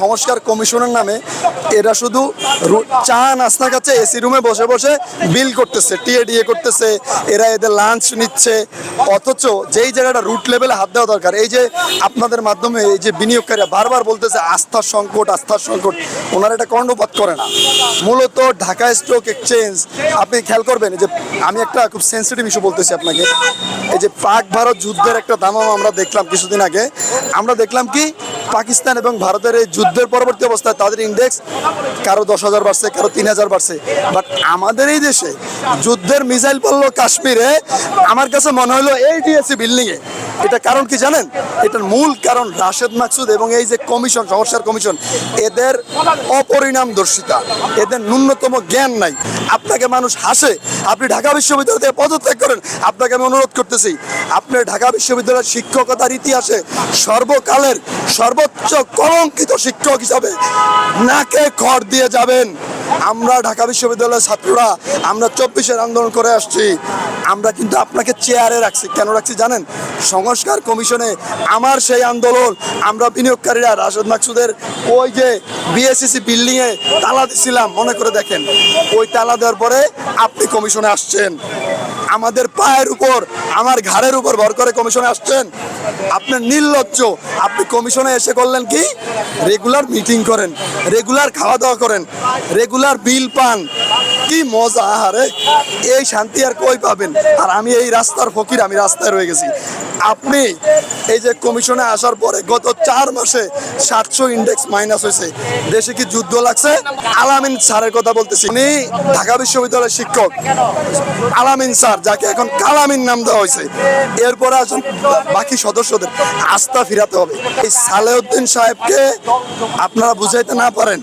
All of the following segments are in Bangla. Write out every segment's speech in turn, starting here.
সংস্কার কমিশনের নামে এরা শুধু চা নাস্তা খাচ্ছে, এসি রুমে বসে বসে বিল করতেছে, টিএডিএ করতেছে, এরা এদের লাঞ্চ নিচ্ছে। অথচ যেই জায়গাটা রুট লেভেলে হাত দেওয়া দরকার, এই যে আপনাদের মাধ্যমে এই যে বিনিয়োগকারীরা বারবার বলতেছে আস্থার সংকট, আস্থার সংকট, ওনারা এটা কর্ণপাত করে না। মূলত ঢাকা স্টক এক্সচেঞ্জ, আপনি খেয়াল করবেন যে আমি একটা খুব সেন্সিটিভ ইস্যু বলতেছি আপনাকে। এই যে পাক ভারত যুদ্ধের একটা দামাম আমরা দেখলাম কিছুদিন আগে। আমরা দেখলাম কি পাকিস্তান এবং ভারতের এই যুদ্ধের পরবর্তী অবস্থায় তাদের ইন্ডেক্স কারো 10,000 বাড়ছে, কারো 3,000 বাড়ছে। বাট আমাদের এই দেশে যুদ্ধের মিসাইল পড়লো কাশ্মীরে, আমার কাছে মনে হলো এই ডিএসসি বিল্ডিংয়ে। এটা কারণ কি জানেন? এটার মূল কারণ রাশেদ মাকসুদ এবং এই যে কমিশন, সংস্কার কমিশন, এদের অপরিণামদর্শিতা, এদের ন্যূনতম জ্ঞান নাই। আপনাকে মানুষ হাসে, আপনি ঢাকা বিশ্ববিদ্যালয় থেকে পদত্যাগ করেন। আপনাকে আমি অনুরোধ করতেছি, আপনি ঢাকা বিশ্ববিদ্যালয়ের শিক্ষকতার ইতিহাসে সর্বকালের সর্বোচ্চ কলঙ্কিত শিক্ষক হিসাবে নাকে খড় দিয়ে যাবেন। আমরা ঢাকা বিশ্ববিদ্যালয়ের ছাত্ররা, আমরা 24-এর আন্দোলন করে আসছি। আমরা কিন্তু আপনাকে চেয়ারে রাখছি, কেন রাখছি জানেন? সংস্কার কমিশনে আমার সেই আন্দোলন, আমরা বিনিয়োগকারীরা রাশেদ মাকসুদের ওই যে বিএসসিসি বিল্ডিংয়ে তালা দিছিলাম, মনে করে দেখেন। ওই তালা দেওয়ার পরে আপনি কমিশনে আসছেন, আমাদের পায়ের উপর, আমার ঘাড়ের উপর ভর করে কমিশনে আসছেন। আপনার নির্লজ্জ। আপনি কমিশনে এসে করলেন কি? রেগুলার মিটিং করেন, রেগুলার খাওয়া দাওয়া করেন, রেগুলার বিল পান। কি মজা! আহারে, এই শান্তি আর কই পাবেন? আর আমি এই রাস্তার ফকির, আমি রাস্তায় রয়ে গেছি। আপনি এই যে কমিশনে আসার পরে গত 4 মাসে 700 ইন্ডেক্স মাইনাস হয়েছে। দেশে কি যুদ্ধ লাগছে? আলামিন স্যারের কথা বলতেছি, উনি ঢাকা বিশ্ববিদ্যালয়ের শিক্ষক আলামিন স্যার, যাকে এখন কালামিন নাম দেওয়া হয়েছে। এরপরে আসুন বাকি সদস্যদের আস্থা ফিরাতে হবে। এই সালেউদ্দিন সাহেবকে আপনারা বুঝাইতে না পারেন,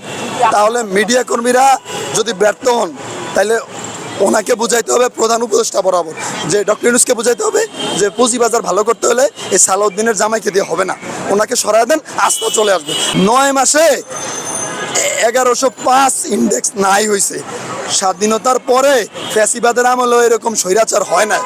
তাহলে মিডিয়া কর্মীরা যদি ব্যর্থ হন, তাহলে ওনাকে বুঝাইতে হবে প্রধান উপদেষ্টা বরাবর, যে ডক্টর ইউনূসকে বুঝাইতে হবে যে পুঁজিবাজার ভালো করতে হলে এই সালাউদ্দিনের জামাইকে দিয়ে হবে না, ওনাকে সরায় দেন, আস্থা চলে আসবে। 9 মাসে 1105 ইন্ডেক্স নাই হয়েছে। স্বাধীনতার পরে ফ্যাসিবাদের আমলেও এরকম স্বৈরাচার হয় না।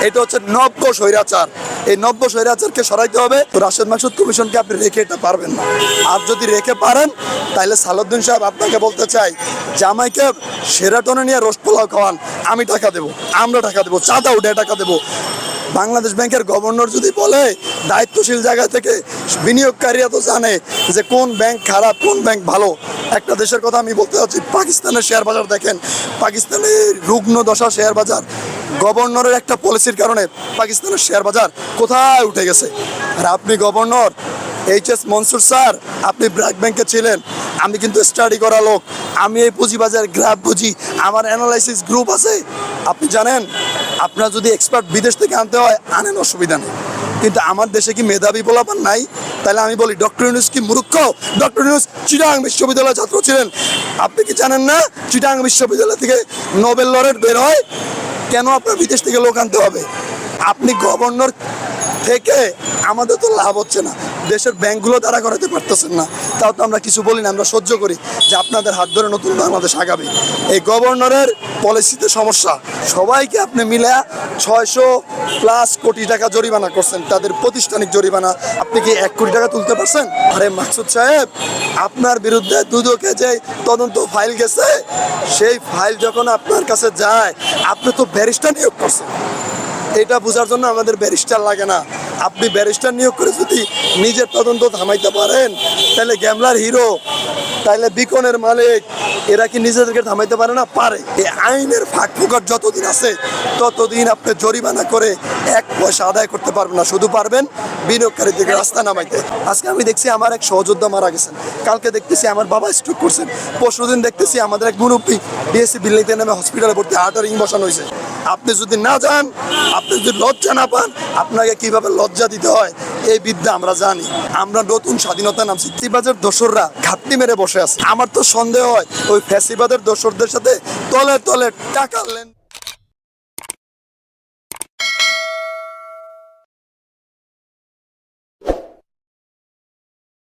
এটা হচ্ছে নব্য স্বৈরাচার। এই নব্য স্বৈরাচারকে সরাইতে হবে। তো রাশেদ মাকসুদ কমিশনকে আপনি রেখে এটা পারবেন না। আর যদি রেখে পারেন, তাহলে সালাউদ্দিন সাহেব, আপনাকে বলতে চাই, জামাইকে সেরাটনে নিয়ে রোস্ট পোলাও খাওয়ান, আমি টাকা দেবো, আমরা টাকা দেবো, চাঁদা উঠে টাকা দেবো। বাংলাদেশ ব্যাংকের গভর্নর যদি বলে দায়িত্বশীল জায়গা থেকে, বিনিয়োগকারীরা তো জানে যে কোন ব্যাংক খারাপ, কোন ব্যাংক ভালো। একটা দেশের কথা আমি বলতে চাচ্ছি, পাকিস্তানের শেয়ার বাজার দেখেন, পাকিস্তানের রুগ্ন দশা শেয়ার বাজার। গভর্নরের একটা পলিসির কারণে পাকিস্তানের শেয়ার বাজার কোথায় উঠে গেছে। আর আপনি গভর্নর এইচএস মনসুর স্যার, আপনি ব্র্যাক ব্যাংকে ছিলেন, আমি কিন্তু স্টাডি করা লোক, আমি এই পুঁজিবাজার গ্রাফ বুঝি, আমার অ্যানালাইসিস গ্রুপ আছে। আপনি জানেন, আপনার যদি এক্সপার্ট বিদেশ থেকে আনতে হয় আনেন, অসুবিধা নেই। কিন্তু আমার দেশে কি মেধাবী বলাপান নাই? তাহলে আমি বলি, ডক্টর ইউনূস কি মূর্খ? ডক্টর ইউনূস চিটাগাং বিশ্ববিদ্যালয়ের ছাত্র ছিলেন। আপনি কি জানেন না চিটাগাং বিশ্ববিদ্যালয় থেকে নোবেল লরেট বের হয়? কেন আপনার বিদেশ থেকে লোক আনতে হবে? আপনি গভর্নর থেকে আমাদের তো লাভ হচ্ছে না, দেশের ব্যাংকগুলো দাঁড়া করাতে পারতেছেন না। তাও তো আমরা কিছু বলি না, আমরা সহ্য করি যে আপনাদের হাত ধরে নতুন বাংলাদেশ আগাবে। এই গভর্নরের পলিসিতে সমস্যা। সবাইকে আপনি মিলে 600+ কোটি টাকা জরিমানা করছেন, তাদের প্রাতিষ্ঠানিক জরিমানা। আপনি কি 1 কোটি টাকা তুলতে পারছেন? আরে মাকসুদ সাহেব, আপনার বিরুদ্ধে দুদকে যে তদন্ত ফাইল গেছে, সেই ফাইল যখন আপনার কাছে যায়, আপনি তো ব্যারিস্টার নিয়োগ করছেন। এটা বোঝার জন্য আমাদের ব্যারিস্টার লাগে না। আপনি ব্যারিস্টার নিয়োগ করে যদি নিজের তদন্ত থামাইতে পারেন, তাহলে গ্যামলার হিরো, তাহলে বিকনের মালিক, এরা কি নিজেদেরকে থামাইতে পারে না? পারে। এই আইনের ফাঁক ফোকর যতদিন আছে, ততদিন আপনি জরিমানা করে 1 পয়সা আদায় করতে পারবেন না। শুধু পারবেন বিনিয়োগকারীদেরকে রাস্তা নামাইতে। আজকে আমি দেখছি আমার এক সহযোদ্ধা মারা গেছেন, কালকে দেখতেছি আমার বাবা স্ট্রোক করছেন, পরশুদিন দেখতেছি আমাদের এক মুরব্বী ডিএসসি বিল্ডিংতে নেমে হসপিটালে ভর্তি, হার্টের রিং বসানো হয়েছে। আপনি যদি না যান, আপনি যদি লজ্জা না পান, আপনাকে কিভাবে লজ্জা দিতে হয় এই বিদ্যা আমরা জানি। আমরা নতুন স্বাধীনতা নামছি। ফ্যাসিবাদের দোসররা ঘাপটি মেরে বসে আছে। আমার তো সন্দেহ হয় ওই ফ্যাসিবাদের দোসরদের সাথে তলে তলে টাকা লেন